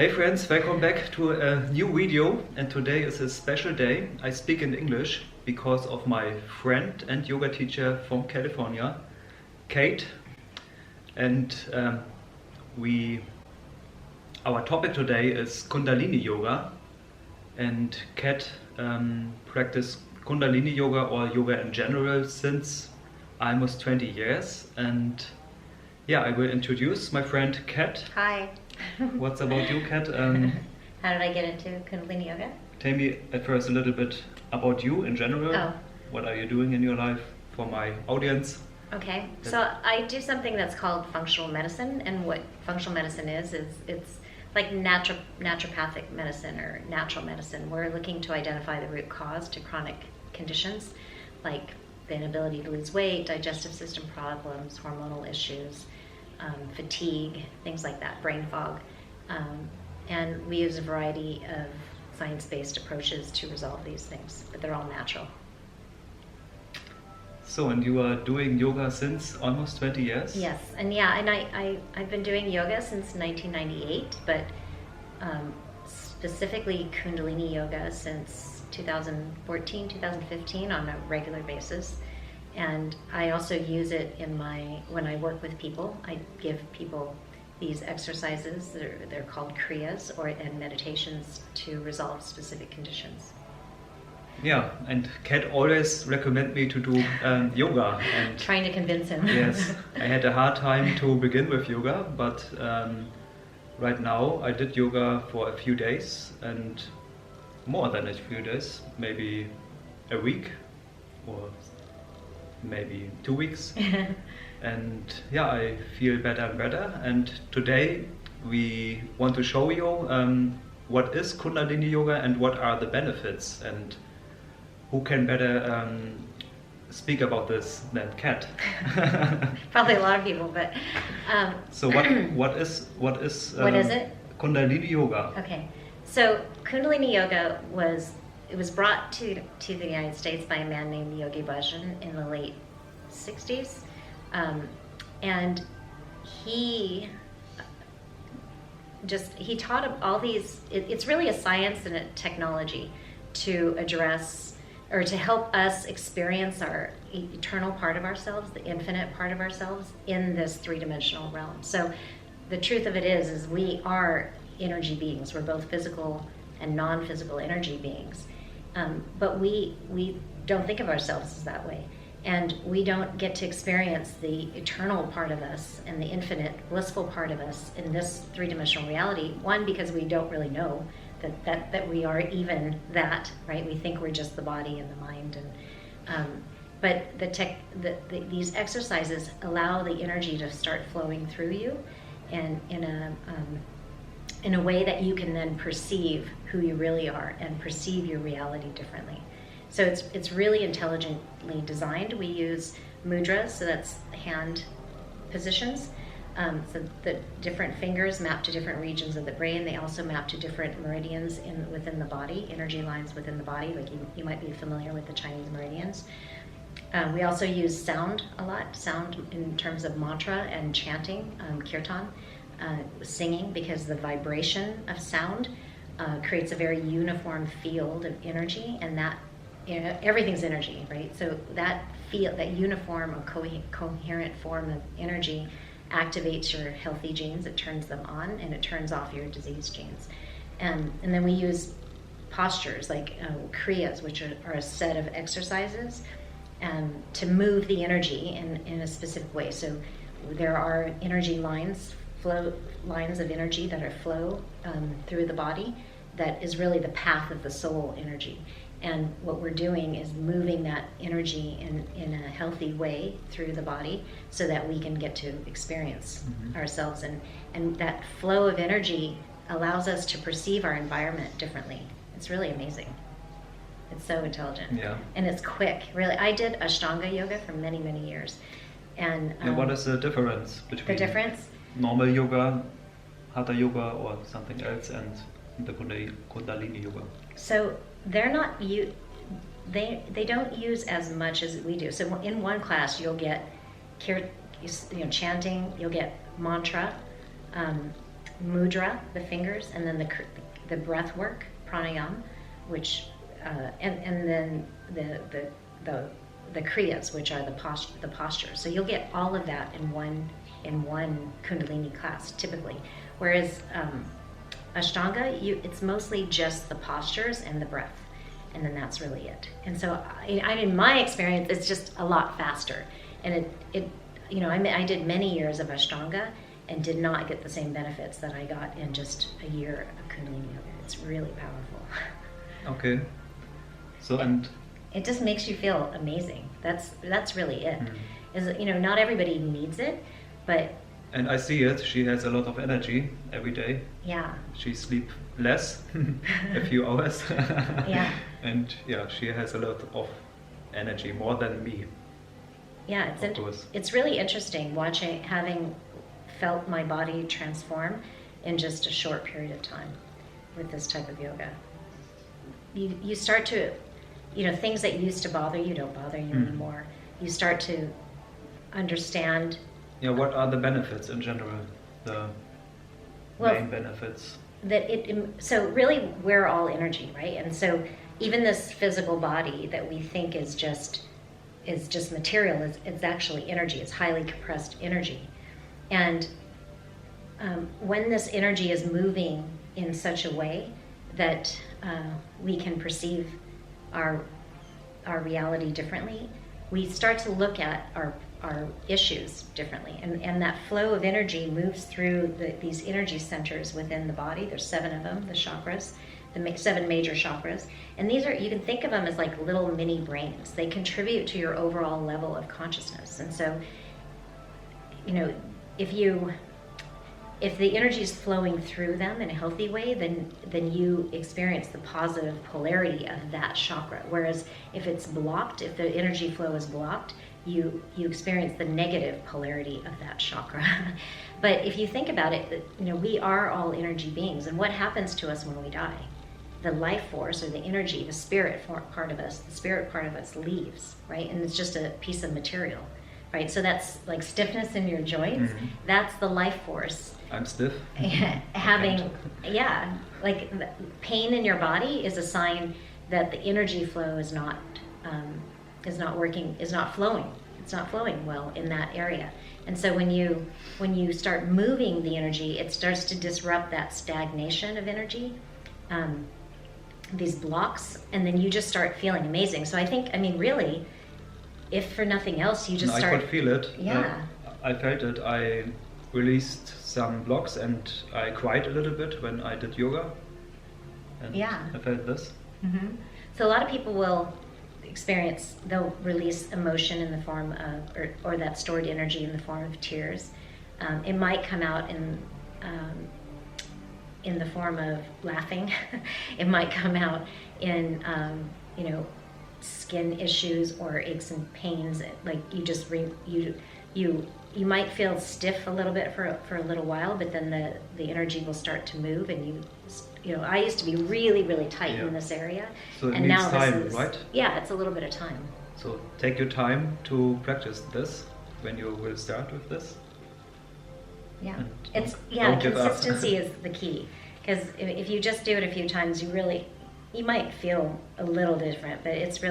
Hey friends, welcome back to a new video, and today is a special day. I speak in English because of my friend and yoga teacher from California, Kate, and our topic today is Kundalini Yoga, and Kate practice Kundalini Yoga or yoga in general since almost 20 years, and yeah, I will introduce my friend Kate. Hi. What's about you, Kat? How did I get into Kundalini Yoga? Tell me at first a little bit about you in general. Oh. What are you doing in your life for my audience? Okay, so I do something that's called functional medicine, and what functional medicine is it's like naturopathic medicine or natural medicine. We're looking to identify the root cause to chronic conditions like the inability to lose weight, digestive system problems, hormonal issues, fatigue, things like that, brain fog. And we use a variety of science-based approaches to resolve these things, but they're all natural. So, and you are doing yoga since almost 20 years? Yes, and I've been doing yoga since 1998, but specifically Kundalini Yoga since 2014, 2015 on a regular basis. And I also use it when I work with people. I give people these exercises, they're called kriyas and meditations to resolve specific conditions. Yeah, and Kat always recommend me to do yoga. And trying to convince him. Yes, I had a hard time to begin with yoga, but right now I did yoga for a few days, and more than a few days, maybe a week or maybe 2 weeks. And yeah, I feel better and better, and today we want to show you what is Kundalini Yoga and what are the benefits, and who can better speak about this than Kat. Probably a lot of people, but so what is it? Kundalini Yoga? Okay, so Kundalini Yoga was brought to the United States by a man named Yogi Bhajan in the late 60s. And he taught all these, it's really a science and a technology to address or to help us experience our eternal part of ourselves, the infinite part of ourselves in this three-dimensional realm. So the truth of it is we are energy beings. We're both physical and non-physical energy beings. But we don't think of ourselves as that way. And we don't get to experience the eternal part of us and the infinite, blissful part of us in this three-dimensional reality. One, because we don't really know that we are even that, right? We think we're just the body and the mind. But these exercises allow the energy to start flowing through you, and in a way that you can then perceive who you really are and perceive your reality differently. So it's really intelligently designed. We use mudras, so that's hand positions. So the different fingers map to different regions of the brain. They also map to different meridians within the body, energy lines within the body. Like you might be familiar with the Chinese meridians. We also use sound a lot, sound in terms of mantra and chanting, kirtan, singing, because the vibration of sound creates a very uniform field of energy, and that everything's energy, right? So that uniform or coherent form of energy activates your healthy genes, it turns them on, and it turns off your disease genes. And then we use postures like kriyas, which are a set of exercises to move the energy in a specific way. So there are energy lines, flow lines of energy that are flow through the body. That is really the path of the soul energy. And what we're doing is moving that energy in a healthy way through the body so that we can get to experience ourselves. And that flow of energy allows us to perceive our environment differently. It's really amazing. It's so intelligent. Yeah. And it's quick, really. I did Ashtanga yoga for many, many years. And what is the difference between normal yoga, Hatha yoga, or something else, and the Kundalini Yoga? So they're not they don't use as much as we do. So in one class you'll get chanting, you'll get mantra, mudra, the fingers, and then the breath work, pranayama, which and then the kriyas, which are the posture. So you'll get all of that in one Kundalini class typically. Whereas Ashtanga, it's mostly just the postures and the breath, and then that's really it. And so, in my experience, it's just a lot faster. And I did many years of Ashtanga and did not get the same benefits that I got in just a year of Kundalini Yoga. It's really powerful. Okay. So and it just makes you feel amazing. That's really it. Is not everybody needs it, but. And I see it. She has a lot of energy every day. Yeah. She sleeps less, a few hours. Yeah. And she has a lot of energy, more than me. Yeah, it's really interesting having felt my body transform in just a short period of time with this type of yoga. You start to, things that used to bother you don't bother you anymore. You start to understand. Yeah, what are the benefits in general? The main benefits? So really we're all energy, right? And so even this physical body that we think is just material, it's actually energy. It's highly compressed energy. And when this energy is moving in such a way that we can perceive our reality differently, we start to look at our issues differently. And that flow of energy moves through these energy centers within the body. There's 7 of them, the chakras, the 7 major chakras. And these you can think of them as like little mini brains. They contribute to your overall level of consciousness. And so, if the energy is flowing through them in a healthy way, then you experience the positive polarity of that chakra. Whereas if it's blocked, if the energy flow is blocked, you experience the negative polarity of that chakra. But if you think about it, we are all energy beings. And what happens to us when we die? The life force or the energy, the spirit part of us leaves, right? And it's just a piece of material, right? So that's like stiffness in your joints. Mm-hmm. That's the life force. I'm stiff. Like pain in your body is a sign that the energy flow is not working, is not flowing. It's not flowing well in that area. And so when you start moving the energy, it starts to disrupt that stagnation of energy, these blocks, and then you just start feeling amazing. So I think, really, if for nothing else, you just start. I could feel it. Yeah. I felt it. I released some blocks and I cried a little bit when I did yoga. And I felt this. Mm-hmm. So a lot of people they'll release emotion in the form of, or that stored energy in the form of tears. It might come out in the form of laughing. It might come out in, skin issues or aches and pains. Like you might feel stiff a little bit for a little while, but then the energy will start to move, and I used to be really, really tight in this area. So it needs time, right? Yeah, it's a little bit of time. So take your time to practice this when you will start with this. Yeah, consistency is the key. Because if you just do it a few times, you might feel a little different, but it's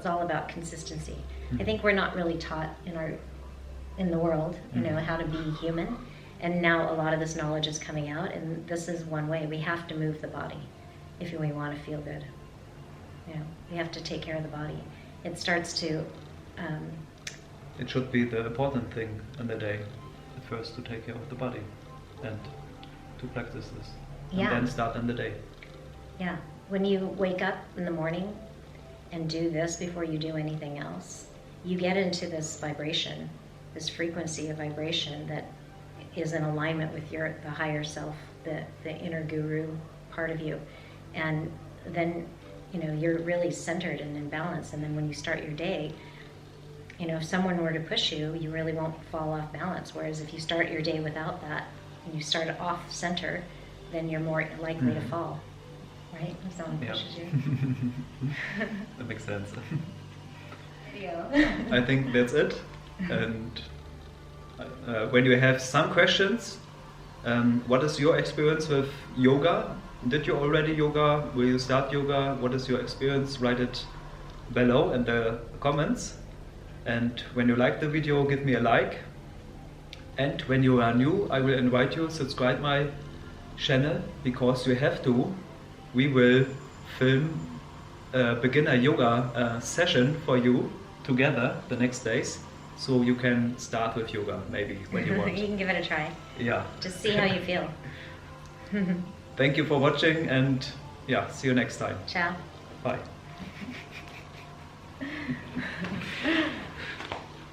all about consistency. Mm-hmm. I think we're not really taught in the world, how to be human. And now a lot of this knowledge is coming out, and this is one way. We have to move the body if we want to feel good. We have to take care of the body. It starts to... it should be the important thing in the day, at first to take care of the body and to practice this. And then start in the day. Yeah. When you wake up in the morning and do this before you do anything else, you get into this vibration, this frequency of vibration that is in alignment with the higher self, the inner guru part of you. And then, you're really centered and in balance. And then when you start your day, if someone were to push you, you really won't fall off balance. Whereas if you start your day without that, and you start off center, then you're more likely to fall, right? If someone pushes you. That makes sense. Yeah. I think that's it. And when you have some questions, What is your experience with yoga? Did you already yoga? Will you start yoga? What is your experience? Write it below in the comments. And when you like the video, give me a like. And when you are new, I will invite you to subscribe my channel, because you have to. We will film a beginner yoga session for you together the next days, so you can start with yoga maybe when you want. You can give it a try. Yeah. Just see how you feel. Thank you for watching, and yeah, see you next time. Ciao. Bye.